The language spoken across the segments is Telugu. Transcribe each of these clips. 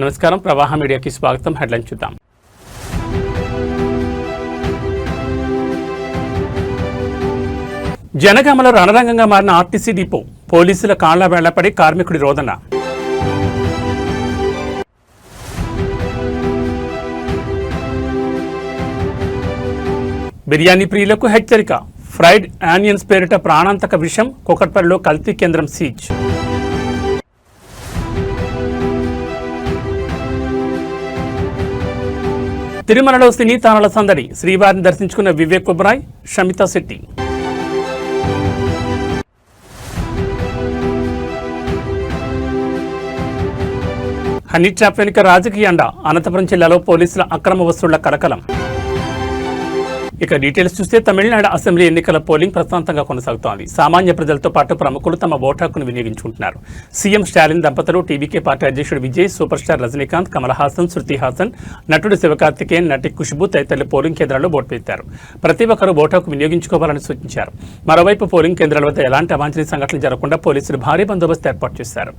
నమస్కారం, ప్రవాహ మీడియాకి స్వాగతం. హెడ్లైన్ చూద్దాం. జనగామలో రణరంగంగా మారిన ఆర్టీసీ డిపో, పోలీసుల కాళ్ల వేళ్లపడి కార్మికుడి రోదన. బిర్యానీ ప్రియులకు హెచ్చరిక, ఫ్రైడ్ ఆనియన్స్ పేరిట ప్రాణాంతక విషం, కూకట్పల్లిలో కల్తీ కేంద్రం సీజ్. తిరుమలలో సినీ తారల సందడి, శ్రీవారిని దర్శించుకున్న వివేక్ ఒబెరాయ్, షమితా శెట్టి. హనీ ట్రాప్ వెనుక రాజకీయ అండ, అనంతపురం జిల్లాలో పోలీసుల అక్రమ వసూళ్ల కలకలం. ఇక డీటెయిల్స్ చూస్తే తమిళనాడు అసెంబ్లీ ఎన్నికల పోలింగ్ ప్రశాంతంగా కొనసాగుతోంది. సామాన్య ప్రజలతో పాటు ప్రముఖులు తమ ఓటు హక్కును వినియోగించుకుంటున్నారు. సీఎం స్టాలిన్ దంపతులు, టీవీకే పార్టీ అధ్యక్షుడు విజయ్, సూపర్ స్టార్ రజనీకాంత్, కమల్ హాసన్, శృతి హాసన్, నటుడు శివకార్తికేయన్, నటి ఖుష్బూ తదితరులు పోలింగ్ కేంద్రాల్లో ఓటు వేశారు. ప్రతి ఒక్కరూ ఓటు హక్కు వినియోగించుకోవాలని సూచించారు. మరోవైపు పోలింగ్ కేంద్రాల వద్ద ఎలాంటి అవాంఛనీయ సంఘటనలు జరగకుండా పోలీసులు భారీ బందోబస్తు ఏర్పాటు చేశారు.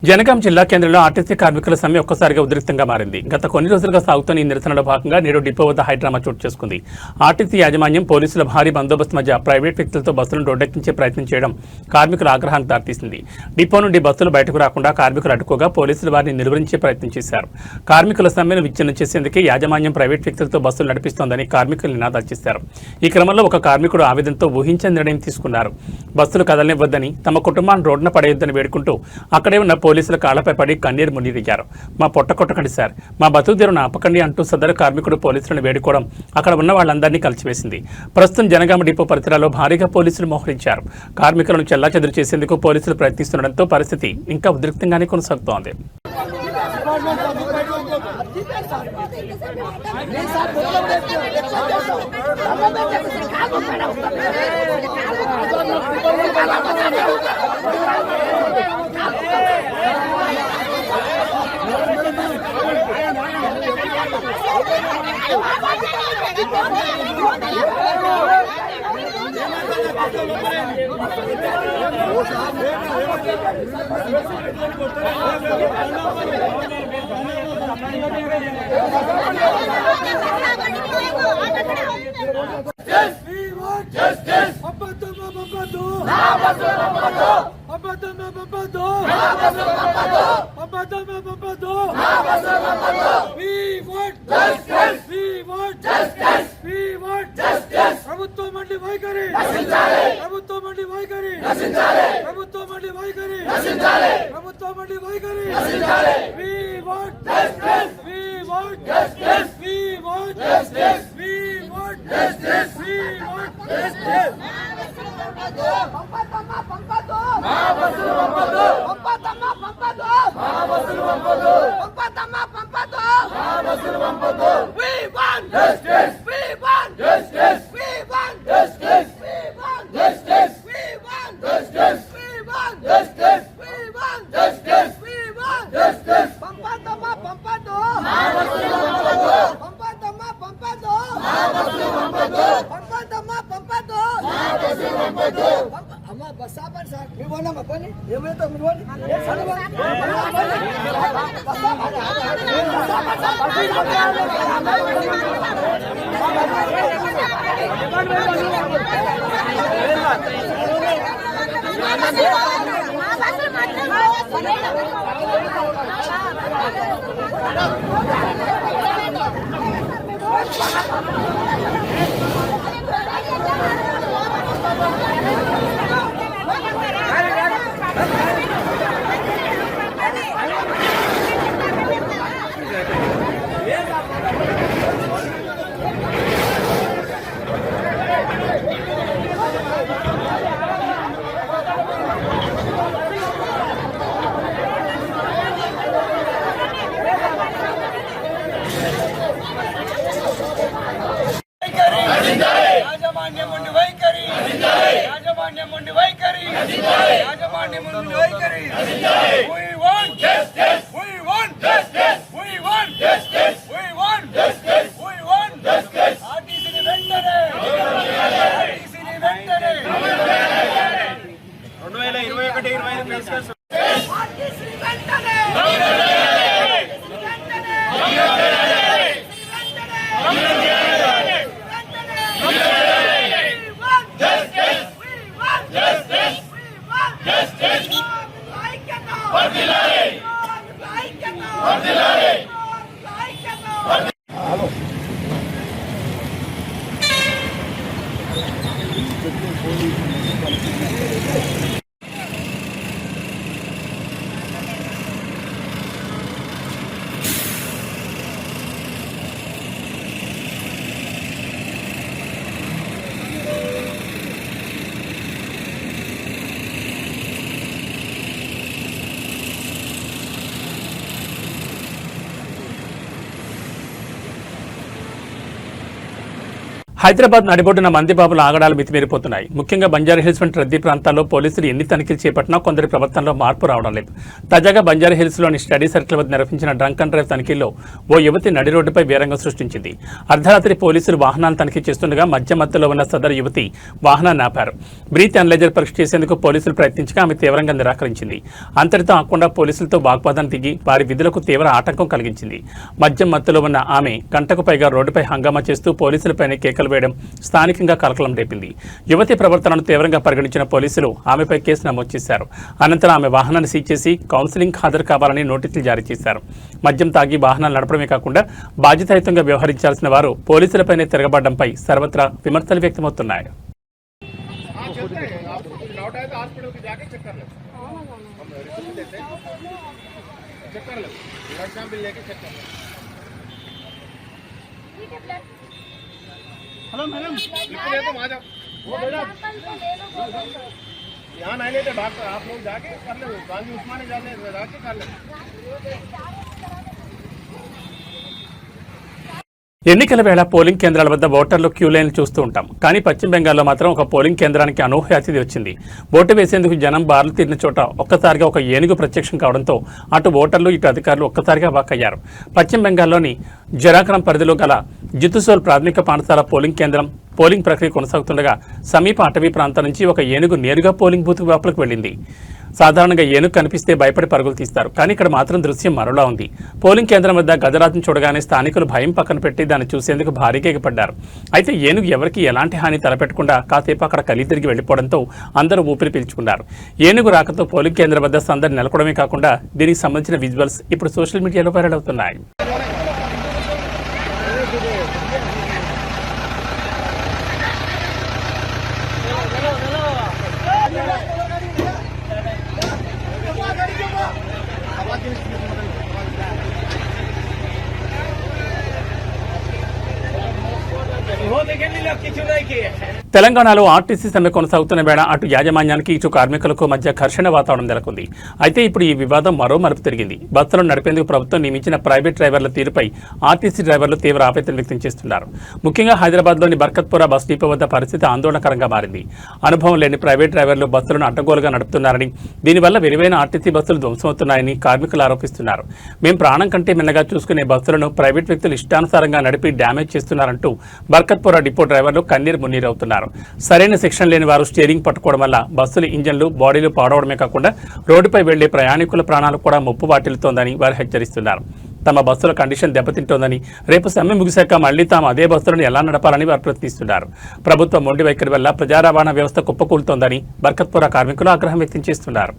జనగాం జిల్లా కేంద్రంలో ఆర్టీసీ కార్మికుల సమ్మె ఒక్కసారిగా ఉద్రిక్తంగా మారింది. గత కొన్ని రోజులుగా సాగుతున్న ఈ నిరసనలో భాగంగా నేడు డిపో వద్ద హైడ్రామా చోటు చేసుకుంది. ఆర్టీసీ యాజమాన్యం పోలీసుల భారీ బందోబస్తు మధ్య ప్రైవేట్ వ్యక్తులతో బస్సులను రోడ్డెక్కించే ప్రయత్నం చేయడం కార్మికుల ఆగ్రహానికి దారితీసింది. డిపో నుండి బస్సులు బయటకు రాకుండా కార్మికులు అడ్డుకోగా పోలీసులు వారిని నిలువరించే ప్రయత్నం చేశారు. కార్మికుల సమ్మెను విచ్ఛిన్నం చేసేందుకే యాజమాన్యం ప్రైవేట్ వ్యక్తులతో బస్సులు నడిపిస్తోందని కార్మికులు నినాదాలు చేశారు. ఈ క్రమంలో ఒక కార్మికుడు ఆవేదనతో ఊహించని నిర్ణయం తీసుకున్నారు. బస్సులు కదలనివ్వద్దని, తమ కుటుంబాన్ని రోడ్డున పడేయొద్దని వేడుకుంటూ అక్కడే ఉన్న పోలీసుల కాళ్లపై పడి కన్నీరు మున్నీరయ్యారు. మా పొట్ట కొట్టకండి సార్, మా బతుకుదేరును ఆపకండి అంటూ సదరు కార్మికుడు పోలీసులను వేడుకోవడం అక్కడ ఉన్న వాళ్ళందరినీ కలిసివేసింది. ప్రస్తుతం జనగామ డిపో పరిసరాల్లో భారీగా పోలీసులు మోహరించారు. కార్మికులను చెల్లాచెదురు చేసేందుకు పోలీసులు ప్రయత్నిస్తుండటంతో పరిస్థితి ఇంకా ఉద్రిక్తంగానే కొనసాగుతోంది. హైదరాబాద్ నడిబొడ్డున మందిబాబుల ఆగడాలు మితిమీరిపోతున్నాయి. ముఖ్యంగా బంజారాహిల్స్ వంటి రద్దీ ప్రాంతాల్లో పోలీసులు ఎన్ని తనిఖీలు చేపట్టినా కొందరి ప్రవర్తనలో మార్పు రావడం లేదు. తాజాగా బంజారాహిల్స్లోని స్టడీ సర్కిల్ వద్ద నిర్వహించిన డ్రంక్ అండ్ డ్రైవ్ తనిఖీల్లో ఓ యువతి నడి రోడ్డుపై వీరంగం సృష్టించింది. అర్ధరాత్రి పోలీసులు వాహనాలను తనిఖీ చేస్తుండగా మధ్యలో ఉన్న సదరు యువతి వాహనాన్ని ఆపారు. బ్రీత్ అనలైజర్ పరీక్ష చేసేందుకు పోలీసులు ప్రయత్నించగా ఆమె తీవ్రంగా నిరాకరించింది. అంతటితో ఆకుండా పోలీసులతో వాగ్వాదం దిగి వారి విధులకు తీవ్ర ఆటంకం కలిగించింది. మత్తులో ఉన్న ఆమె గంటకు పైగా రోడ్డుపై హంగామా చేస్తూ పోలీసులపైనే కేకలు వేయడం స్థానికంగా కలకలం రేపింది. యువతి ప్రవర్తనను తీవ్రంగా పరిగణించిన పోలీసులు ఆమెపై కేసు నమోదు చేశారు. అనంతరం ఆమె వాహనాన్ని సీజ్ చేసి కౌన్సిలింగ్ హాజరు కావాలని నోటీసులు జారీ చేశారు. మద్యం తాగి వాహనాలు నడపడమే కాకుండా బాధ్యతాయుతంగా వ్యవహరించాల్సిన వారు పోలీసులపైనే తిరగబడడంపై సర్వత్రా విమర్శలు వ్యక్తమవుతున్నాయి. हेलो मैडम, यहाँ नहीं लेते डॉक्टर, आप लोग जाके कर ले, गांधी उस्मानी जाके कर ले। ఎన్నికల వేళ పోలింగ్ కేంద్రాల వద్ద ఓటర్లు క్యూ లైన్ చూస్తూ ఉంటాం. కానీ పశ్చిమ బెంగాల్లో మాత్రం ఒక పోలింగ్ కేంద్రానికి అనూహ్య అతిథి వచ్చింది. ఓటు వేసేందుకు జనం బార్లు తీరిన చోట ఒక్కసారిగా ఒక ఏనుగు ప్రత్యక్షం కావడంతో అటు ఓటర్లు ఇటు అధికారులు ఒక్కసారిగా వాకయ్యారు. పశ్చిమ బెంగాల్లోని జరాగ్రామ్ పరిధిలో గల జితుసోల్ ప్రాథమిక పాఠశాల పోలింగ్ కేంద్రం పోలింగ్ ప్రక్రియ కొనసాగుతుండగా సమీప అటవీ ప్రాంతం నుంచి ఒక ఏనుగు నేరుగా పోలింగ్ బూత్ లోపలికి వెళ్ళింది. సాధారణంగా ఏనుగు కనిపిస్తే భయపడి పరుగులు తీస్తారు. కానీ ఇక్కడ మాత్రం దృశ్యం మరోలా ఉంది. పోలింగ్ కేంద్రం వద్ద గజరాజును చూడగానే స్థానికులు భయం పక్కన పెట్టి దాన్ని చూసేందుకు భారీగా ఎగపడ్డారు. అయితే ఏనుగు ఎవరికి ఎలాంటి హాని తలపెట్టకుండా కాసేపు అక్కడ కలి తిరిగి వెళ్లిపోవడంతో అందరూ ఊపిరి పీల్చుకున్నారు. ఏనుగు రాకతో పోలింగ్ కేంద్రం వద్ద సందడి నెలకొడమే కాకుండా దీనికి సంబంధించిన విజువల్స్ ఇప్పుడు సోషల్ మీడియాలో వైరల్ అవుతున్నాయి. తెలంగాణలో ఆర్టీసీ సమ్మె కొనసాగుతున్న వేళ అటు యాజమాన్యానికి ఇటు కార్మికులకు మధ్య ఘర్షణ వాతావరణం నెలకొంది. అయితే ఇప్పుడు ఈ వివాదం మరో మలుపు తిరిగింది. బస్సులను నడిపేందుకు ప్రభుత్వం నియమించిన ప్రైవేట్ డ్రైవర్ల తీరుపై ఆర్టీసీ డ్రైవర్లు తీవ్ర ఆవేదన వ్యక్తం చేస్తున్నారు. ముఖ్యంగా హైదరాబాద్లోని బర్కత్పురా బస్ డిపో వద్ద పరిస్థితి ఆందోళనకరంగా మారింది. అనుభవం లేని ప్రైవేట్ డ్రైవర్లు బస్సులను అడ్డగోలుగా నడుపుతున్నారని, దీనివల్ల విలువైన ఆర్టీసీ బస్సులు ధ్వంసమవుతున్నాయని కార్మికులు ఆరోపిస్తున్నారు. మేం ప్రాణం కంటే మిన్నగా చూసుకునే బస్సులను ప్రైవేట్ వ్యక్తులు ఇష్టానుసారంగా నడిపి డ్యామేజ్ చేస్తున్నారంటూ బర్కత్పురా డిపో డ్రైవర్లు కన్నీరు మున్నీరవుతున్నారు. సరైన శిక్షణ లేని వారు స్టీరింగ్ పట్టుకోవడం వల్ల బస్సుల ఇంజన్లు బాడీలు పాడవడమే కాకుండా రోడ్డుపై వెళ్లే ప్రయాణికుల ప్రాణాలు కూడా ముప్పు వాటిల్లుతోందని వారు హెచ్చరిస్తున్నారు. తమ బస్సుల కండిషన్ దెబ్బతింటోందని, రేపు సమ్మె ముగిశాక మళ్లీ తాము అదే బస్సులను ఎలా నడపాలని వారు ప్రశ్నిస్తున్నారు. ప్రభుత్వ మొండి వైఖరి వల్ల ప్రజా రవాణా వ్యవస్థ కుప్పకూలుతోందని బర్కత్పురా కార్మికులు ఆగ్రహం వ్యక్తం చేస్తున్నారు.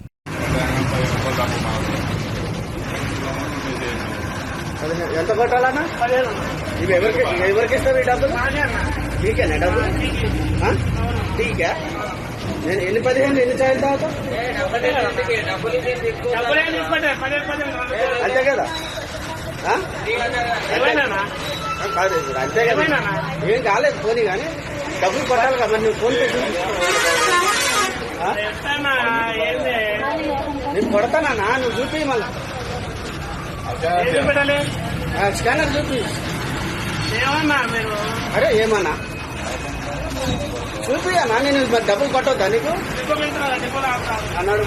ఎంత కొట్టాలన్నా? ఎవరికి ఇస్తారు ఈ డబ్బులు? నీకేనా డబ్బులు? టీకా? నేను ఎన్ని 15 ఎన్ని చాయలు తాగుతా? అంతే కదా? కాదు అంతే కదా? ఏం కాలేదు పోనీ, కానీ డబ్బులు కొట్టాలి కదా. నువ్వు ఫోన్ పే నేను కొడతానా? నువ్వు చూపి మళ్ళా స్కానర్ చూపి. అరే ఏమన్నా చూపి అన్నా, నేను డబ్బులు కొట్టొద్దా నీకు అన్నాడు.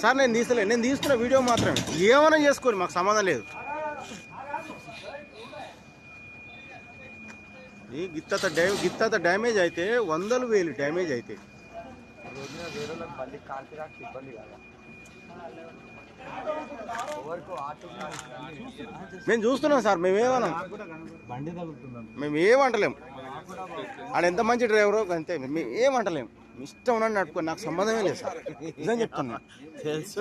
సార్ నేను తీస్తలే, నేను తీస్తున్న వీడియో మాత్రమే, ఏమైనా చేసుకోండి, మాకు సంబంధం లేదు. ఈ గిత్త డ్యామేజ్ అయితే 100,000 డ్యామేజ్ అయితే మేము చూస్తున్నాం సార్. మేమేమంటలేము. ఆడ ఎంత మంచి డ్రైవరో అంతే, మేము ఏమంటలేము. ఇష్టం ఉన్నట్టు నడుపుకో, నాకు సంబంధమే లేదు సార్, నిజం చెప్తున్నా.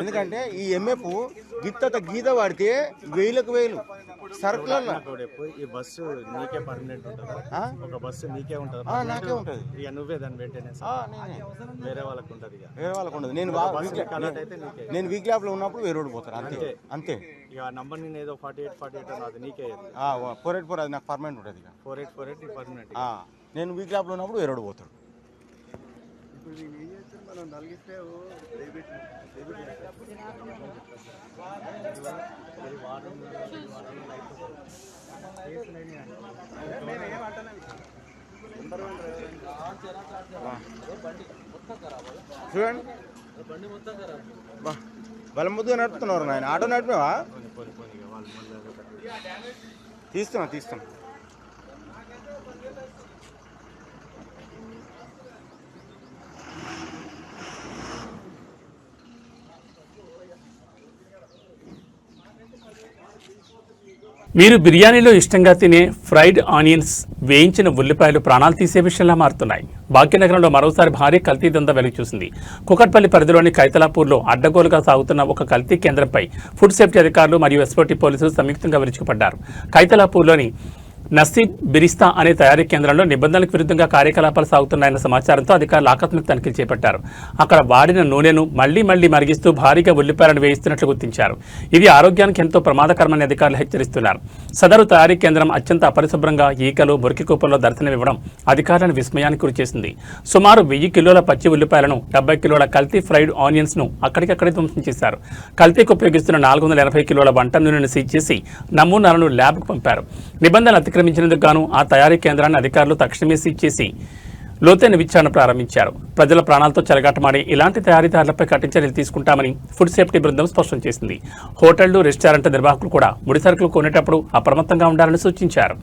ఎందుకంటే ఈ ఎంఎఫ్ గీత వాడితే 1000 సరుకులలో ఈ బస్సు నీకే పర్మనెంట్ ఉంటుంది, ఒక బస్సు నీకే ఉంటుంది, నాకే ఉంటుంది. ఇక నువ్వే దాని మెయింటెనెన్స్, వేరే వాళ్ళకు ఉంటుంది. వేరే వాళ్ళకు ఉండదు. నేను వీక్ ల్యాబ్ లో ఉన్నప్పుడు వేరే రోడ్డు పోతాను, అంతే అంతే. ఇక నంబర్ నేను ఏదో 48 అది నీకే 484 అది నాకు పర్మనెంట్ ఉంటుంది. ఇక 4848 పర్మనెంట్. నేను వీక్ ల్యాబ్ లో ఉన్నప్పుడు వేరే రోడ్డు పోతాడు. మనం నలిగిస్తే చూడండి వాళ్ళ ముద్దుగా నడుపుతున్నారు నాయన ఆటో నడిపావా తీస్తున్నా మీరు బిర్యానీలో ఇష్టంగా తినే ఫ్రైడ్ ఆనియన్స్, వేయించిన ఉల్లిపాయలు ప్రాణాలు తీసే విషయంలా మారుతున్నాయి. భాగ్యనగరంలో మరోసారి భారీ కల్తీ దందా వెలుగు చూసింది. కుకట్పల్లి పరిధిలోని కైతలాపూర్లో అడ్డగోలుగా సాగుతున్న ఒక కల్తీ కేంద్రంపై ఫుడ్ సేఫ్టీ అధికారులు మరియు ఎస్ఓటీ పోలీసులు సంయుక్తంగా విరుచుకుపడ్డారు. కైతలాపూర్లోని నసీబ్ బిరిస్తా అనే తయారీ కేంద్రంలో నిబంధనలకు విరుద్ధంగా కార్యకలాపాలు సాగుతున్నాయన్న సమాచారంతో అధికారులు ఆకస్మిక తనిఖీలు చేపట్టారు. అక్కడ వాడిన నూనెను మళ్లీ మరిగిస్తూ భారీగా ఉల్లిపాయలను వేయిస్తున్నట్లు గుర్తించారు. ఇది ఆరోగ్యానికి ఎంతో ప్రమాదకరమని అధికారులు హెచ్చరిస్తున్నారు. సదరు తయారీ కేంద్రం అత్యంత అపరిశుభ్రంగా ఈకలు, మురికి కూపంలో దర్శనమివ్వడం అధికారులను విస్మయానికి గురిచేసింది. సుమారు 1000 కిలోల పచ్చి ఉల్లిపాయలను, 70 కిలోల కల్తీ ఫ్రైడ్ ఆనియన్స్ ను అక్కడికక్కడే ధ్వంసం చేశారు. కల్తీకి ఉపయోగిస్తున్న 480 కిలోల వంట నూనెను సీజ్ చేసి నమూనాలను ల్యాబ్కు పంపారు. నిబంధనలు అతిక్రమించినందుకు గాను ఆ తయారీ కేంద్రాన్ని అధికారులు తక్షణమే సీజ్ చేసి లోతైన విచారణ ప్రారంభించారు. ప్రజల ప్రాణాలతో చెలగాటమాడి ఇలాంటి తయారీదారులపై కఠిన చర్యలు తీసుకుంటామని ఫుడ్ సేఫ్టీ బృందం స్పష్టం చేసింది. హోటళ్లు, రెస్టారెంట్ నిర్వాహకులు కూడా ముడి సరుకులు కొనేటప్పుడు అప్రమత్తంగా ఉండాలని సూచించారు.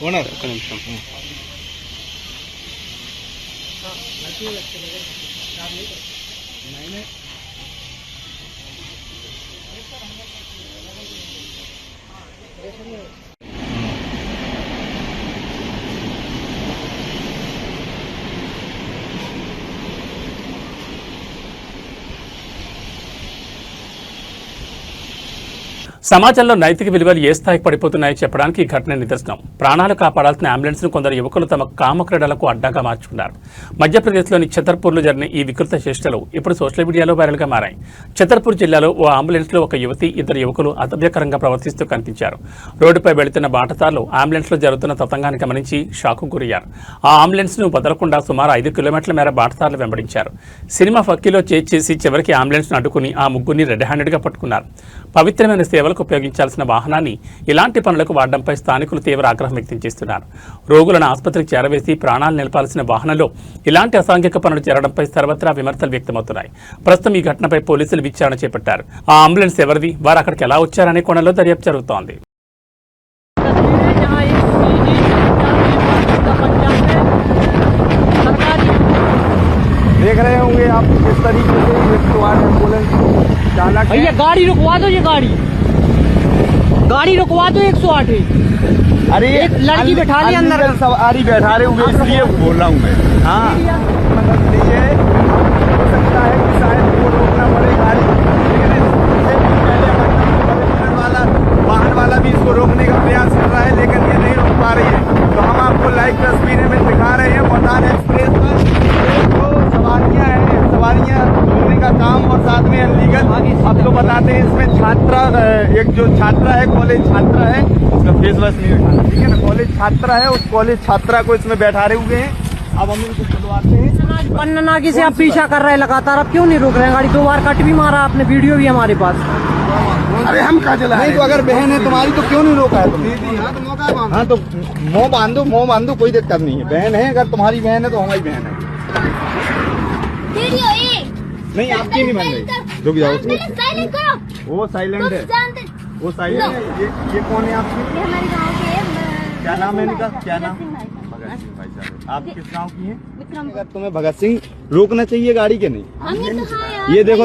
ఓనర్ ఒక్క నిమిషం. సమాజంలో నైతిక విలువలు ఏ స్థాయికి పడిపోతున్నాయో చెప్పడానికి ఈ ఘటన నిదర్శనం. ప్రాణాలు కాపాడాల్సిన అంబులెన్స్ ను కొందరు యువకులు తమ కామక్రీడలకు అడ్డంగా మార్చుకున్నారు. మధ్యప్రదేశ్లోని ఛతర్పూర్లో జరిగిన ఈ వికృత చేష్టలు ఇప్పుడు సోషల్ మీడియాలో వైరల్గా మారాయి. ఛతర్పూర్ జిల్లాలో ఓ అంబులెన్స్లో ఒక యువతి, 2 యువకులు అసభ్యకరంగా ప్రవర్తిస్తూ కనిపించారు. రోడ్డుపై వెళుతున్న బాటసార్లు అంబులెన్స్లో జరుగుతున్న తతంగాన్ని గమనించి షాకు గురయ్యారు. ఆ అంబులెన్స్ ను వదలకుండా సుమారు 5 కిలోమీటర్ల మేర బాటసార్లు వెంబడించారు. సినిమా ఫక్కీలో చేసి చివరికి అంబులెన్స్ ను అడ్డుకుని ఆ ముగ్గురిని రెడ్ హ్యాండెడ్ గా పట్టుకున్నారు. పవిత్రమైన సేవలకు ఉపయోగించాల్సిన వాహనాన్ని ఇలాంటి పనులకు వాడడంపై స్థానికులు తీవ్ర ఆగ్రహం వ్యక్తం చేస్తున్నారు. రోగులను ఆసుపత్రికి చేరవేసి ప్రాణాలు నిలపాల్సిన వాహనంలో ఇలాంటి అసాంఘిక పనులు చేరడంపై సర్వత్రా విమర్శలు వ్యక్తమవుతున్నాయి. ప్రస్తుతం ఈ ఘటనపై పోలీసులు విచారణ చేపట్టారు. ఆ అంబులెన్స్ ఎవరిది, వారు అక్కడికి ఎలా వచ్చారనే కోణంలో దర్యాప్తు జరుగుతోంది. देख रहे होंगे आप किस तरीके से एम्बुलेंस चालक भैया गाड़ी रुकवा दो, ये गाड़ी रुकवा दो 108 है। अरे एक लड़की बैठा ली अंदर, सवारी बैठा रहे होंगे इसलिए बोल रहा हूँ मैं। हाँ ये हो सकता है कि शायद वो रोकना पड़े गाड़ी, लेकिन पहले वाहन वाला भी इसको रोकने का प्रयास कर रहा है, लेकिन ये नहीं रोक पा रही है। तो हम आपको लाइव तस्वीरें में दिखा रहे हैं मोटार एक्सप्रेस पर सवारियां रोकने का काम और साथ में अनलीगल। आपको बताते हैं इसमें छात्रा, एक जो छात्रा है, कॉलेज छात्रा है, उसका फेस वॉश नहीं उठाना, ठीक है ना। कॉलेज छात्रा है, उस कॉलेज छात्रा को इसमें बैठा रहे हुए हैं। अब हम इनको खुलवाते हैं। पन्नानाकी से आप पीछा कर रहे हैं लगातार, अब क्यों नहीं रोक रहे हैं? गाड़ी 2 बार कट भी मारा आपने, वीडियो भी हमारे पास। अरे हम कहाँ चला नहीं, तो अगर बहन है तुम्हारी तो क्यों नहीं रोका है तुमने? हाँ तो मुँह बांधो, कोई दिक्कत नहीं है। बहन है, अगर तुम्हारी बहन है तो हमारी बहन है। नहीं आपकी नहीं बन रही, रुक जाओ। वो साइलेंट है, वो साइलेंट है। ये कौन है आपकी? ये हमारे गांव के हैं। क्या नाम है इनका? क्या नाम? भगत सिंह भाई साहब। आप किस गांव की हैं? विक्रम। तुम्हें भगत सिंह रोकना चाहिए गाड़ी के नहीं? हम ये तो हाँ यार ये देखो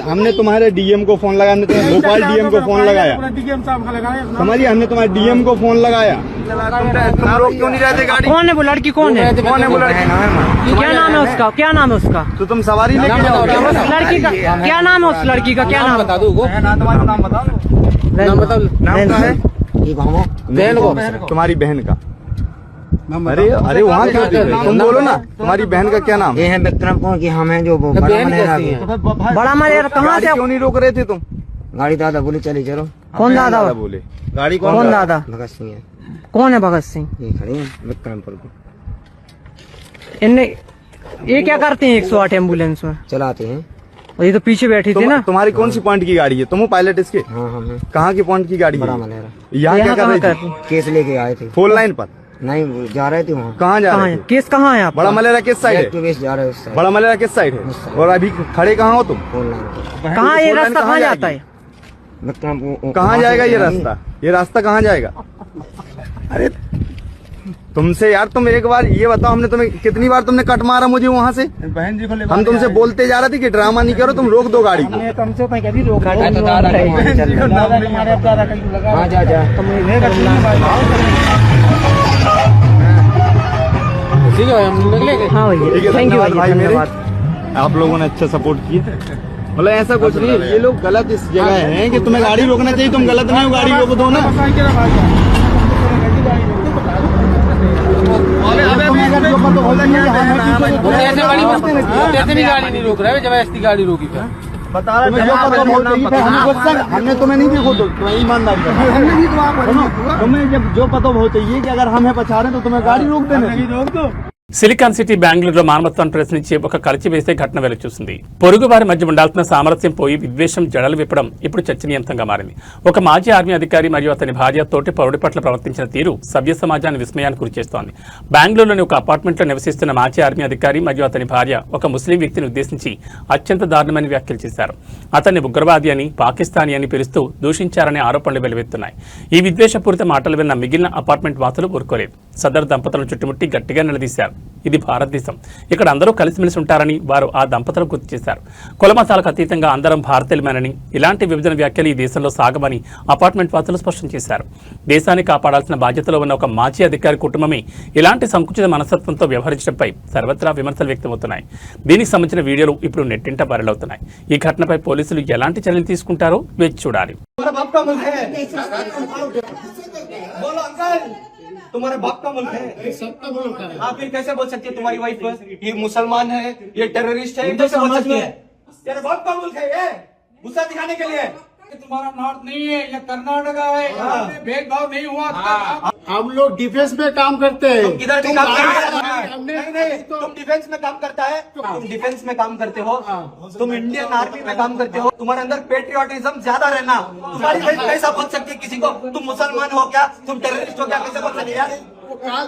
हमने तुम्हारे डीएम को फोन लगाया, हमने तुम्हें भोपाल डीएम को फोन लगाया, समझिए, हमने तुम्हारे डीएम को फोन लगाया। तुम लोग क्यों नहीं रहते गाड़ी? कौन है वो लड़की? कौन है वो लड़की? क्या नाम है उसका? क्या नाम है उसका? तो तुम सवारी लेके जाओ। लड़की का क्या नाम है? उस लड़की का क्या नाम? बता दो, तुम्हारा नाम बताओ। नाम बताओ। नाम क्या है? बहन को। तुम्हारी बहन का। अरे वहाँ क्यों थे? तुम बोलो ना, तुम्हारी बहन का क्या नाम? ये है विक्रमपुर की, हम हैं जो वो बड़ा बहन मनेरा कैसी की। है? बड़ा मलेर कहाँ गाड़ी से? क्यों नहीं रोक रहे थे तुम? गाड़ी दादा बोले चले चलो। कौन दादा? बोले गाड़ी कौन दादा? भगत सिंह है, कौन है भगत सिंह? ये खड़ी है विक्रमपुर की, इनने ये क्या करते हैं 108 एम्बुलेंस में? चलाते हैं। और ये तो पीछे बैठी थी ना। तुम्हारी कौन सी पॉइंट की गाड़ी है? तुम हो पायलट इसके? हाँ हम हैं, कहाँ की पॉइंट की गाड़ी बड़ा है? मनेरा। यहाँ क्या कर रही थी? केस लेके आए थे। फोर लाइन पर? नहीं वो जा रहे थे वहाँ, कहाँ जा कहाँ रहे है थे? केस? कहाँ है आप? बड़ा मलेरा किस साइड है? एक्टिविस्ट जा रहे हैं उस साइड। बड़ा मलेरा किस साइड है? और अभी खड़े कहाँ हो तुम? फोन लाइन पे। कहाँ ये फोर लाइन रास्ता कहाँ जाता है? विक्रमपुर कहाँ जाएगा ये रास्ता? ये रास्ता कहाँ जाएगा? अरे तुमसे यार, तुम एक बार ये बताओ, हमने तुम्हें कितनी बार तुमने कट मारा मुझे वहाँ से? बहन जी को हम तुमसे बोलते जा रहे थे कि ड्रामा नहीं करो, तुम रोक दो गाड़ी को। हाँ जा जा। ठीक है, हम निकलेंगे। हाँ ठीक भैया, है, थैंक यू धन्यवाद भैया, भाई मेरे। धन्यवाद। आप लोगों ने अच्छा सपोर्ट किया। मतलब ऐसा कुछ नहीं है, ये लोग गलत इस जगह हैं कि तुम्हें गाड़ी रोकना चाहिए, तुम गलत नहीं हो, गाड़ी रोक दो ना। ऐसे भी गाड़ी नहीं रोक रहा है, जब ऐसी गाड़ी रोकी था। तुम्हें जो पता हो चाहिए, हमने तुम्हें नहीं देखो, तो तुम्हें ईमानदारी तुम्हें जब जो पता हो चाहिए कि अगर हमें बचा रहे हैं तो तुम्हें गाड़ी रोक देना। సిలికాన్ సిటీ బెంగళూరులో మానవత్వాన్ని ప్రశ్నించి ఒక కలిచివేసే ఘటన వెలుచూసింది. పొరుగువారి మధ్య ఉండాల్సిన సామరస్యం పోయి విద్వేషం జడలు విప్పడం ఇప్పుడు చర్చనీయాంశంగా మారింది. ఒక మాజీ ఆర్మీ అధికారి మరియు అతని భార్య తోటి పౌరుడి పట్ల ప్రవర్తించిన తీరు సభ్య సమాజాన్ని విస్మయానికి గురిచేస్తోంది. బెంగళూరులోని ఒక అపార్ట్మెంట్లో నివసిస్తున్న మాజీ ఆర్మీ అధికారి మరియు అతని భార్య ఒక ముస్లిం వ్యక్తిని ఉద్దేశించి అత్యంత దారుణమైన వ్యాఖ్యలు చేశారు. అతన్ని ఉగ్రవాది అని, పాకిస్తానీ అని పిలుస్తూ దూషించారనే ఆరోపణలు వెలువెత్తున్నాయి. ఈ విద్వేషపూరిత మాటలు విన్న మిగిలిన అపార్ట్మెంట్ వాసులు ఊరుకోలేదు. సదరు దంపతులను చుట్టుముట్టి గట్టిగా నిలదీశారు. ఇది భారతదేశం, ఇక్కడ అందరూ కలిసిమెలిసి ఉంటారని వారు ఆ దంపతులకు గుర్తు చేశారు. కులమతాలకు అతీతంగా అందరం భారతీయులమేనని, ఇలాంటి విభజన వ్యాఖ్యలు ఈ దేశంలో సాగమని అపార్ట్మెంట్ వాసులు స్పష్టం చేశారు. దేశాన్ని కాపాడాల్సిన బాధ్యతలో ఉన్న ఒక మాజీ అధికారి కుటుంబమే ఇలాంటి సంకుచిత మనస్తత్వంతో వ్యవహరించడంపై సర్వత్రా విమర్శలు వ్యక్తమవుతున్నాయి. దీనికి సంబంధించిన వీడియోలు ఇప్పుడు నెట్టింట వైరల్ అవుతున్నాయి. ఈ ఘటనపై పోలీసులు ఎలాంటి చర్యలు తీసుకుంటారో వేచి చూడాలి. तुम्हारे बाप का मुल्क है, सबका मुल्क है। आप फिर कैसे बोल सकते हैं तुम्हारी वाइफ ये मुसलमान है, ये टेररिस्ट है, कैसे बोल सकते हैं? तेरे बाप का मुल्क है ये, गुस्सा दिखाने के लिए। तुम्हारा नॉर्थ नहीं है, ये कर्नाटका है, यहाँ पे भेदभाव नहीं हुआ। हम लोग डिफेंस में काम करते हैं। तुम किधर भी काम करते हो? नहीं, तुम डिफेंस में काम करता है, तुम डिफेंस में काम करते हो, तुम इंडियन आर्मी में काम करते हो, तुम्हारे अंदर पेट्रियोटिज्म ज्यादा रहना। तुम्हारी वाइफ कैसा बोल सकती है किसी को तुम मुसलमान हो क्या, तुम टेररिस्ट हो क्या, कैसे बोल सकते यार?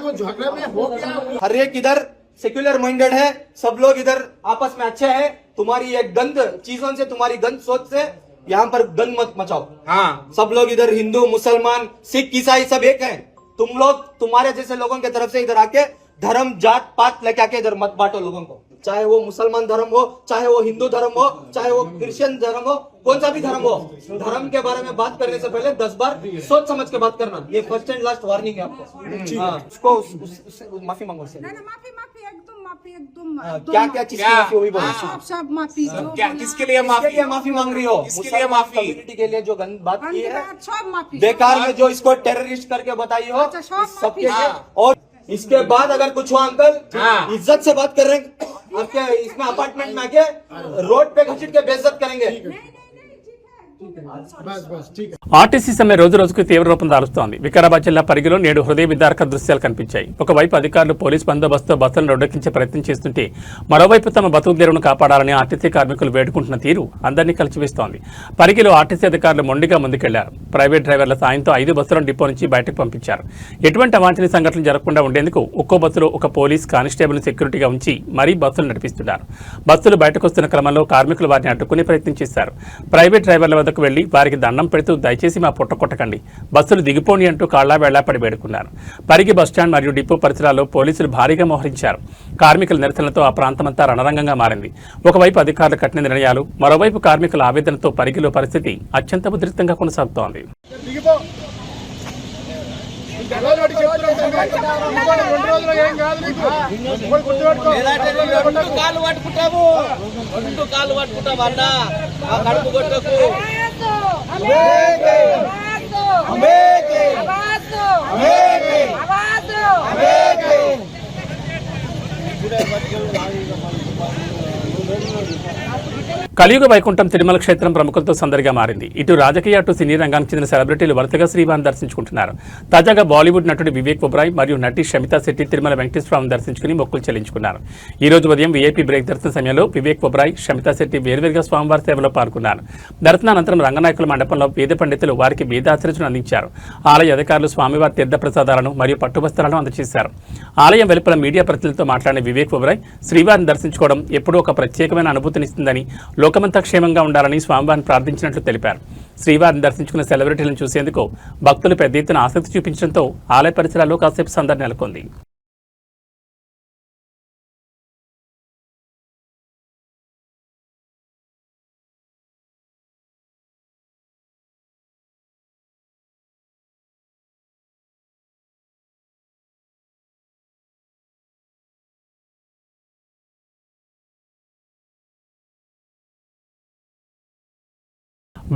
वो झगड़े में हो गया। हर एक इधर सेक्युलर माइंडेड है, सब लोग इधर आपस में अच्छे हैं। तुम्हारी ये गंद चीजों से, तुम्हारी गंद सोच से यहाँ पर गंद मत मचाओ। हाँ, सब लोग इधर हिंदू, मुसलमान, सिख, ईसाई सब एक हैं। तुम लोग तुम्हारे जैसे लोगों की तरफ से इधर आके धर्म, जात पात लेके आके इधर मत बांटो लोगों को। चाहे वो मुसलमान धर्म हो, चाहे वो हिंदू धर्म हो, चाहे वो क्रिश्चियन धर्म हो, कौन सा भी धर्म हो, धर्म के बारे में बात करने से पहले 10 बार सोच समझ के बात करना। ये फर्स्ट एंड लास्ट वार्निंग है आपको। हाँ, उसको माफी मांगो उससे। क्या क्या चीज की माफी हुई बोलो? सब माफी क्या किसके लिए माफी मांग रही हो? किसके लिए माफी? कम्युनिटी के लिए जो गंद बात की है, सब माफी। बेकार में जो इसको टेररिस्ट करके बताई हो, सबके लिए। और इसके बाद अगर कुछ हुआ अंकल, इज्जत से बात कर रहे हैं, आपके इसमें अपार्टमेंट में आके रोड पे घसीट के बेइज्जत करेंगे। ఆర్టీసీ సమ్మె రోజు రోజుకు తీవ్ర రూపం దాలుస్తోంది. వికారాబాద్ జిల్లా పరిగిలో నేడు హృదయ విదారక దృశ్యాలు కనిపించాయి. ఒకవైపు అధికారులు పోలీసు బందోబస్తుతో బస్సులను రోడ్డెక్కించే ప్రయత్నం చేస్తుంటే, మరోవైపు తమ బతుకు తెరువును కాపాడాలని ఆర్టీసీ కార్మికులు వేడుకుంటున్న తీరు అందరినీ కలిచివేస్తోంది. పరిగిలో ఆర్టీసీ అధికారులు మొండిగా ముందుకెళ్లారు. ప్రైవేట్ డ్రైవర్ల సాయంతో 5 బస్సులను డిపో నుంచి బయటకు పంపించారు. ఎటువంటి అవాంఛనీయ సంఘటనలు జరగకుండా ఉండేందుకు ఒక్కో బస్సులో ఒక పోలీస్ కానిస్టేబుల్ సెక్యూరిటీగా ఉంచి మరీ బస్సులు నడిపిస్తున్నారు. బస్సులు బయటకు వస్తున్న క్రమంలో కార్మికులు వారిని అడ్డుకునే ప్రయత్నం చేశారు. ప్రైవేట్ డ్రైవర్ల వద్ద వద్దకు వెళ్లి వారికి దండం పెడుతూ దయచేసి మా పుట్ట కొట్టకండి, బస్సులు దిగిపోని అంటూ కాళ్లా వెళ్లాపడి వేడుకున్నారు. పరిగి బస్టాండ్ మరియు డిపో పరిసరాల్లో పోలీసులు భారీగా మోహరించారు. కార్మికుల నిరసనలతో ఆ ప్రాంతమంతా రణరంగంగా మారింది. ఒకవైపు అధికారులు కఠిన నిర్ణయాలు, మరోవైపు కార్మికుల ఆవేదనతో పరిగిలో పరిస్థితి అత్యంత ఉద్రిక్తంగా కొనసాగుతోంది. కలియుగ వైకుంఠం తిరుమల క్షేత్రం ప్రముఖులతో సందడిగా మారింది. ఇటు రాజకీయ అటు సినీ రంగానికి చెందిన సెలబ్రిటీలు వరుసగా శ్రీవారిని దర్శించుకుంటున్నారు. తాజాగా బాలీవుడ్ నటుడు వివేక్ ఒబెరాయ్ మరియు నటి షమితా శెట్టి తిరుమల వెంకటేశ్వరస్వామిని దర్శించుకుని మొక్కులు చెల్లించుకున్నారు. ఈ రోజు ఉదయం వీఐపీ బ్రేక్ దర్శన సమయంలో వివేక్ ఒబెరాయ్, షమితా శెట్టి వేర్వేరుగా స్వామివారి సేవలో పాల్గొన్నారు. దర్శనానంతరం రంగనాయకుల మండపంలో వేద పండితులు వారికి వేదాశీర్వచనం అందించారు. ఆలయ అధికారులు స్వామివారి తీర్థ ప్రసాదాలను మరియు పట్టువస్త్రాలను అందజేశారు. ఆలయం వెలుపల మీడియా ప్రతినిధులతో మాట్లాడిన వివేక్ ఒబెరాయ్ శ్రీవారిని దర్శించుకోవడం ఎప్పుడూ ఒక ప్రత్యేకమైన అనుభూతినిస్తుందని, లోకమంతా క్షేమంగా ఉండాలని స్వామివారిని ప్రార్థించినట్లు తెలిపారు. శ్రీవారిని దర్శించుకున్న సెలబ్రిటీలను చూసేందుకు భక్తులు పెద్ద ఎత్తున ఆసక్తి చూపించడంతో ఆలయ పరిసరాల్లో కాసేపు సందడి నెలకొంది.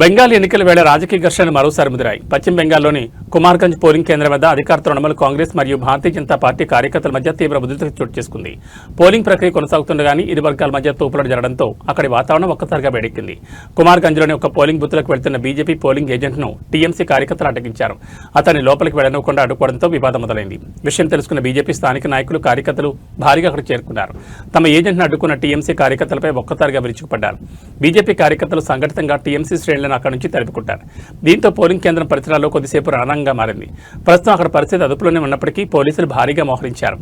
బెంగాల్ ఎన్నికల వేళ రాజకీయ ఘర్షణలు మరోసారి ముదిరాయి. పశ్చిమ బెంగాల్లోని కుమార్గంజ్ పోలింగ్ కేంద్రం వద్ద అధికార తృణమూల్ కాంగ్రెస్ మరియు భారతీయ జనతా పార్టీ కార్యకర్తల మధ్య తీవ్ర ఉద్రిక్తత చోటు చేసుకుంది. పోలింగ్ ప్రక్రియ కొనసాగుతుండగానే ఇరు వర్గాల మధ్య తోపులాట జరగడంతో అక్కడి వాతావరణం ఒక్కసారిగా వేడెక్కింది. కుమార్గంజ్లోని ఒక పోలింగ్ బూత్లకు వెళ్తున్న బీజేపీ పోలింగ్ ఏజెంట్ను టీఎంసీ కార్యకర్తలు అడ్డగించారు. అతన్ని లోపలికి వెళ్లనివ్వకుండా అడ్డుకోవడంతో వివాదం మొదలైంది. విషయం తెలుసుకున్న బీజేపీ స్థానిక నాయకులు, కార్యకర్తలు భారీగా అక్కడికి చేరుకున్నారు. తమ ఏజెంట్ను అడ్డుకున్న టీఎంసీ కార్యకర్తలపై ఒక్కసారిగా విరుచుకుపడ్డారు. బీజేపీ కార్యకర్తలు సంఘటితంగా టీఎంసీ శ్రేణులను అక్కడి నుంచి తరిమికొట్టారు. దీంతో పోలింగ్ కేంద్రం పరిసరాల్లో కొద్దిసేపు రణరంగంగా మారింది. ప్రస్తుతం అక్కడ పరిస్థితి అదుపులోనే ఉన్నప్పటికీ పోలీసులు భారీగా మోహరించారు.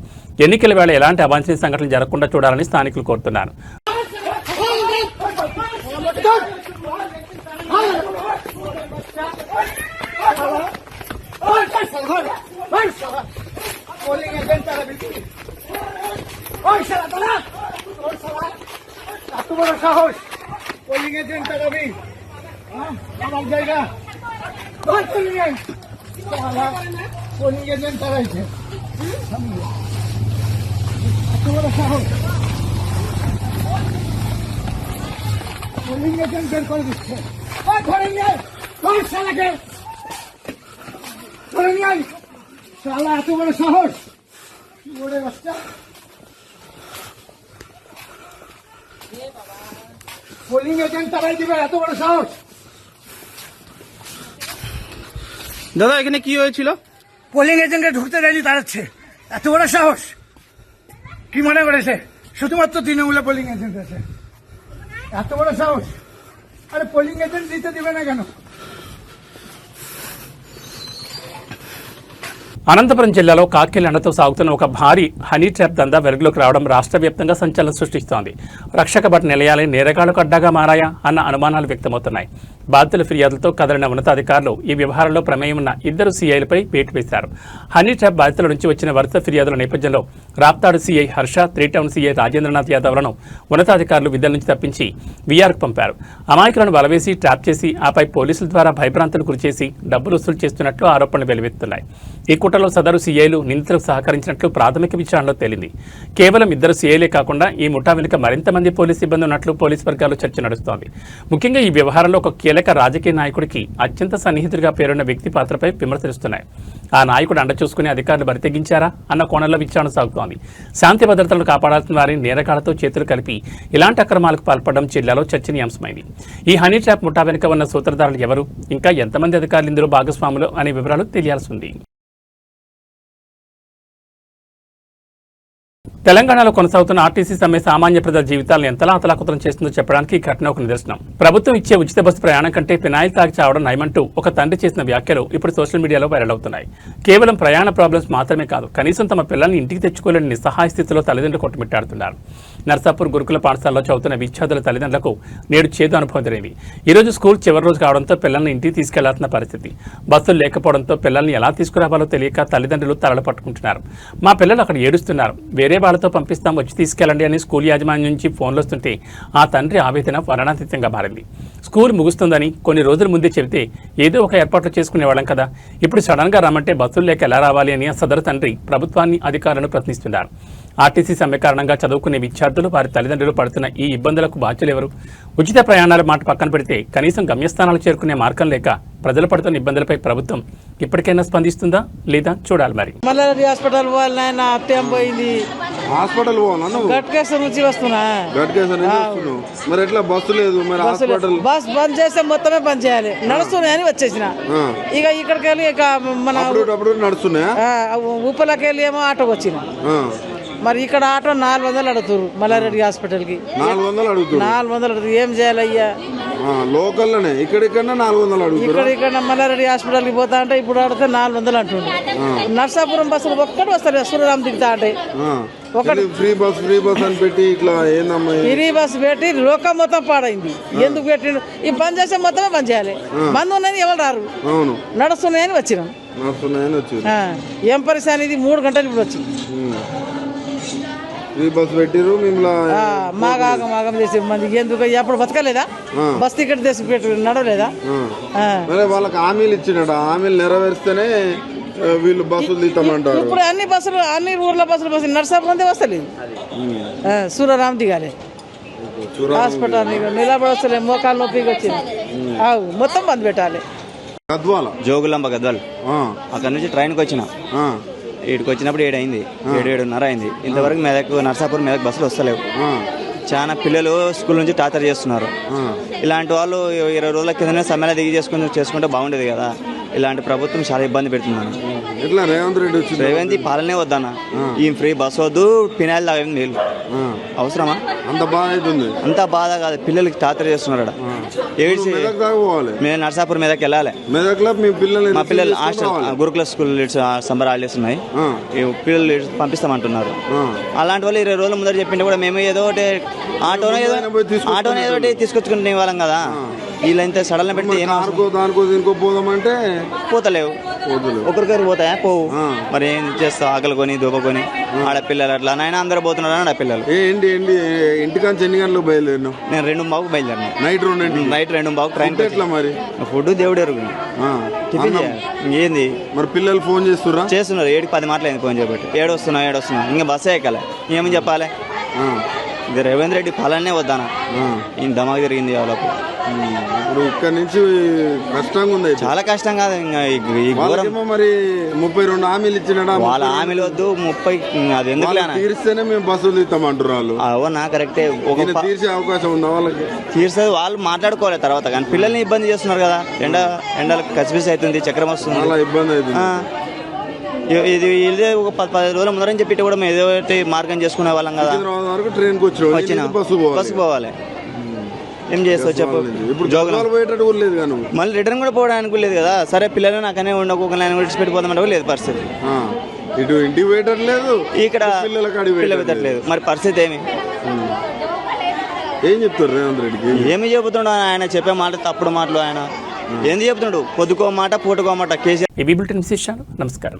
ఎన్నికల వేళ ఎలాంటి అవాంఛనీయ సంఘటనలు జరగకుండా చూడాలని స్థానికులు కోరుతున్నారు. পোলিং এজেন্ট তারাই দিবে, এত বড় সাহস। দাদা এখানে কি হয়েছিল? পোলিং এজেন্টকে ঢুকতে দেয়নি তাড়াচ্ছে, এত বড় সাহস। কি মনে করেছে শুধুমাত্র তৃণমূলে পোলিং এজেন্ট আছে? এত বড় সাহস! আরে পোলিং এজেন্ট দিতে দিবে না কেন? అనంతపురం జిల్లాలో కాకిల ఎండతో సాగుతున్న ఒక భారీ హనీ ట్రాప్ దందా వెలుగులోకి రావడం రాష్ట్ర వ్యాప్తంగా సంచలనం సృష్టిస్తోంది. రక్షక భట్ నిలయాలే నేరగాళ్లకు అడ్డాగా మారాయా అన్న అనుమానాలు వ్యక్తమవుతున్నాయి. బాధితుల ఫిర్యాదులతో కదిలిన ఉన్నతాధికారులు ఈ వ్యవహారంలో ప్రమేయం ఉన్న ఇద్దరు సీఐలపై వేటు వేశారు. హనీ ట్రాప్ బాధితుల నుంచి వచ్చిన వరుస ఫిర్యాదుల నేపథ్యంలో Raptadu CI Harsha, 3 town CI Rajendranath యాదవ్లను ఉన్నతాధికారులు విధుల నుంచి తప్పించి వీఆర్కు పంపారు. అమాయకులను బలవేసి ట్రాప్ చేసి ఆపై పోలీసుల ద్వారా భయభ్రాంతులకు గురిచేసి డబ్బులు వసూలు చేస్తున్నట్లు ఆరోపణలు వెలువెత్తున్నాయి. ఈ కుట్రలో సదరు సీఐలు నిందితులకు సహకరించినట్లు ప్రాథమిక విచారణలో తేలింది. కేవలం ఇద్దరు సీఐలే కాకుండా ఈ ముఠా వెనుక మరింత మంది పోలీసు సిబ్బంది ఉన్నట్లు పోలీసు వర్గాల్లో చర్చ నడుస్తోంది. ముఖ్యంగా ఈ వ్యవహారంలో ఒక కీలక రాజకీయ నాయకుడికి అత్యంత సన్నిహితుడిగా పేరున్న వ్యక్తి పాత్రపై విమర్శలుస్తున్నాయి. ఆ నాయకుడు అండ చూసుకుని అధికారులు బరితెగించారా అన్న కోణంలో విచారణ సాగుతోంది. శాంతి భద్రతలను కాపాడాల్సిన వారిని నేరగాళ్లతో చేతులు కలిపి ఇలాంటి అక్రమాలకు పాల్పడడం జిల్లాలో చర్చనీయాంశమైంది. ఈ హనీ ట్రాప్ ముఠా వెనుక ఉన్న సూత్రధారులు ఎవరు, ఇంకా ఎంతమంది అధికారులు ఇందులో భాగస్వాములు అనే వివరాలు తెలియాల్సి ఉంది. తెలంగాణలో కొనసాగుతున్న ఆర్టీసీ సమ్మె సామాన్య ప్రజల జీవితాలను ఎంతలా అతలాకుతలం చేస్తుందో చెప్పడానికి ఈ ఘటన ఒక నిదర్శనం. ప్రభుత్వం ఇచ్చే ఉచిత బస్సు ప్రయాణం కంటే ఫినాయిల్ తాగి చావడం నయమంటూ ఒక తండ్రి చేసిన వ్యాఖ్యలు ఇప్పుడు సోషల్ మీడియాలో వైరల్ అవుతున్నాయి. కేవలం ప్రయాణ ప్రాబ్లమ్స్ మాత్రమే కాదు, కనీసం తమ పిల్లల్ని ఇంటికి తెచ్చుకోలేని నిస్సహాయ స్థితిలో తల్లిదండ్రులు కొట్టుమిట్టాడుతున్నారు. నర్సాపూర్ గురుకుల పాఠశాలలో చదువుతున్న విద్యార్థుల తల్లిదండ్రులకు నేడు చేదు అనుభవం జరిగింది. ఈ రోజు స్కూల్ చివరి రోజు కావడంతో పిల్లల్ని ఇంటికి తీసుకెళ్లాల్సిన పరిస్థితి. బస్సులు లేకపోవడంతో పిల్లల్ని ఎలా తీసుకురావాలో తెలియక తల్లిదండ్రులు తలలు పట్టుకుంటున్నారు. మా పిల్లలు అక్కడ ఏడుస్తున్నారు, వేరే వాళ్ళతో పంపిస్తాం, వచ్చి తీసుకెళ్లండి అని స్కూల్ యాజమాన్యం నుంచి ఫోన్లు వస్తుంటే ఆ తండ్రి ఆవేదన వర్ణనాతీతంగా మారింది. స్కూల్ ముగుస్తుందని కొన్ని రోజుల ముందే చెబితే ఏదో ఒక ఏర్పాట్లు చేసుకునేవాళ్ళం కదా, ఇప్పుడు సడన్ గా రమ్మంటే బస్సులు లేక ఎలా రావాలి అని సదరు తండ్రి ప్రభుత్వాన్ని అధికారులను ప్రశ్నిస్తున్నారు. ఆర్టీసీ సమ్మె కారణంగా చదువుకునే విద్యార్థులు వారి తల్లిదండ్రులు పడుతున్న ఈ ఇబ్బందులకు బాధ్యులెవరు? ఉచిత ప్రయాణాల మాట పక్కన పెడితే కనీసం గమ్యస్థానాలు చేరుకునే మార్గం లేక ప్రజలు పడుతున్న ఇబ్బందులపై ప్రభుత్వం ఇప్పటికైనా స్పందిస్తుందా లేదా చూడాలి. మరి మల్లారెడ్డి హాస్పిటల్ పోవాలన్నా అత్యం పోయింది. హాస్పిటల్ పోవాలా? గట్కేశ్వరం నుంచి వస్తున్నా. మరి ఎట్లా బస్సు లేదు? మరి హాస్పిటల్ బస్ బంద్ చేస్తే మొత్తమే బంద్ చేయాలి. నడుస్తున్నాయని వచ్చేసిన. ఇక ఇక్కడికి వెళ్ళి ఇక మన నడుస్తున్నాయా? ఉప్పలకి వెళ్ళి ఏమో ఆటోకి వచ్చిన. మరి ఇక్కడ ఆటో 400 అడుగుతారు. మల్లారెడ్డి హాస్పిటల్ కి 400 అడుగుతారు. ఏం చేయాలి అయ్యా? లోకల్లోనే ఇక్కడ 400 అడుగుతారు. ఇక్కడ మల్లారెడ్డి హాస్పిటల్ కి పోతా అంటే ఇప్పుడు అడిగితే 400 అంటుండే. నర్సాపురం బస్సులు ఒక్కటి వస్తారు, సూర్యరామ్ దిగుతా అంటే ఒకటి ఫ్రీ బస్ అని పెట్టి ఇట్లా ఏందమ్మా ఫ్రీ బస్ పెట్టి లోకం మొత్తం పాడైంది. ఎందుకు పెట్టిండు? ఈ బంద్ చేస్తే మొత్తమే బంద్ చేయాలి. బంద్ ఉన్నాయని ఎవరు రారు, నడుస్తున్నాయని వచ్చినాం. ఏం పరిస్థితి ఇది? 3 గంటలు ఇప్పుడు వచ్చింది. బస్ పెట్టిరు మాగం చేసే మంది ఎందుకు ఎప్పుడు బతకలేదా? బస్ టికెట్ తెసి పెట్టి నడవలేదా? వాళ్ళకి హామీలు ఇచ్చినాడు, హామీలు నెరవేర్స్తేనే వీళ్ళు బస్సులు తీస్తామంటారు. ఇప్పుడు అన్ని బస్సులు అన్ని ఊర్ల బస్సులు నర్సాపురం వస్తలేదు. సూర్యరామ్ దిగాలి హాస్పిటల్ నిలబడి వస్తలే, మోకాలు నొప్పికి వచ్చింది. మొత్తం బంద్ పెట్టాలి. జోగులాంబ గద్వాల్ అక్కడ నుంచి ట్రైన్కి వచ్చిన. ఇక్కడికి వచ్చినప్పుడు 7 అయింది, 7:30 అయింది. ఇంతవరకు మెదక్ నర్సాపూర్ మెదక్ బస్సులు వస్తలేవు. చాలా పిల్లలు స్కూల్ నుంచి టార్చర్ చేస్తున్నారు. ఇలాంటి వాళ్ళు 20 రోజుల కిందనే సమ్మెలో దిగి చేసుకుంటే బాగుండేది కదా. ఇలాంటి ప్రభుత్వం చాలా ఇబ్బంది పెడుతుందన్న. రేవంత్ పాలనే వద్దన్న. ఈ ఫ్రీ బస్ వద్దు, పినాయిల్ తాగడం నీళ్ళు అవసరమా? అంత బాధ కాదు, పిల్లలకి టార్చర్ చేస్తున్నారు. ఏడ్చి మేము నర్సాపూర్ మీదకి వెళ్ళాలి. మా పిల్లలు హాస్టల్ గురుకుల స్కూల్ సమ్మర్ హాలిడేస్ ఉన్నాయి, పిల్లలు పంపిస్తామంటున్నారు. అలాంటి వాళ్ళు 20 రోజుల ముందర చెప్పింటే కూడా మేము ఏదో ఒకటి ఆటోనే ఏదో ఒకటి తీసుకొచ్చుకునే వాళ్ళం కదా. వీళ్ళంతా సడన్ పెడితే పోదామంటే పోతలేవు. ఒకరికొకరు పోతాయా? పోవు. మరి ఏం చేస్తావు? ఆకలి కొని దూపకొని ఆడపిల్లలు అట్లా నాయన అందరూ పోతున్నారు. ఆడపిల్లలు ఇంటికాంచి ఎన్ని గంటలకు బయలుదేరినావు? నేను 2:15 బయలుదేరినా. Night 2:15 train. ఎట్లా మరి ఫుడ్ దేవుడు ఎరుగుంది. టిఫిన్ ఏంది? మరి పిల్లలు ఫోన్ చేస్తున్నారు. 7:10 మాటలైంది ఫోన్ చేయబట్టి. 7 వస్తున్నా ఇంకా బస్సే ఎక్కాలి. ఏమని చెప్పాలి? ఇది రేవంత్ రెడ్డి పాలనే వద్దానా? ఈయన దమాగా జరిగింది వాళ్ళకు. ఇప్పుడు ఇక్కడ నుంచి కష్టంగా ఉంది. చాలా కష్టం కాదు. మరి 32 హామీలు ఇచ్చినాడా? వాళ్ళ హామీలు వద్దు, 30 అది ఎందుకు తీరిస్తేనే మేము బస్సులు తీస్తామంటారు వాళ్ళు. అవునా? కరెక్టే. తీర్చే అవకాశం ఉందా వాళ్ళకి? తీర్చేది వాళ్ళు మాట్లాడుకోవాలి తర్వాత. కానీ పిల్లల్ని ఇబ్బంది చేస్తున్నారు కదా. ఎండలకు కసిపిసి అవుతుంది, చక్రం వస్తుంది, చాలా ఇబ్బంది అవుతుంది. ఇది ఒక 10 రోజుల ముందరని చెప్పి కూడా మేము ఏదో ఒకటి మార్గం చేసుకునే వాళ్ళం కదా. ట్రైన్కి వచ్చిన బస్సు పోవాలి. ఏం చేస్తావు చెప్పు? మళ్ళీ రిటర్న్ కూడా పోవడానికి లేదు కదా. సరే పిల్లలు నాకనే ఉండకోకుండా విడిచిపెట్టిపోతామంటే లేదు పరిస్థితి. ఇటు ఇంటికి పెట్టట్లేదు, ఇక్కడ పిల్లలు పెట్టట్లేదు. మరి పరిస్థితి ఏం చెప్తారు రేవంత్ రెడ్డికి? ఏమి చెబుతుండో ఆయన చెప్పే మాట తప్పుడు మాటలు. ఆయన ఏంది చెప్తుండు? పొద్దుకో మాట పూటకో మాట. కేసీఆర్. నమస్కారం.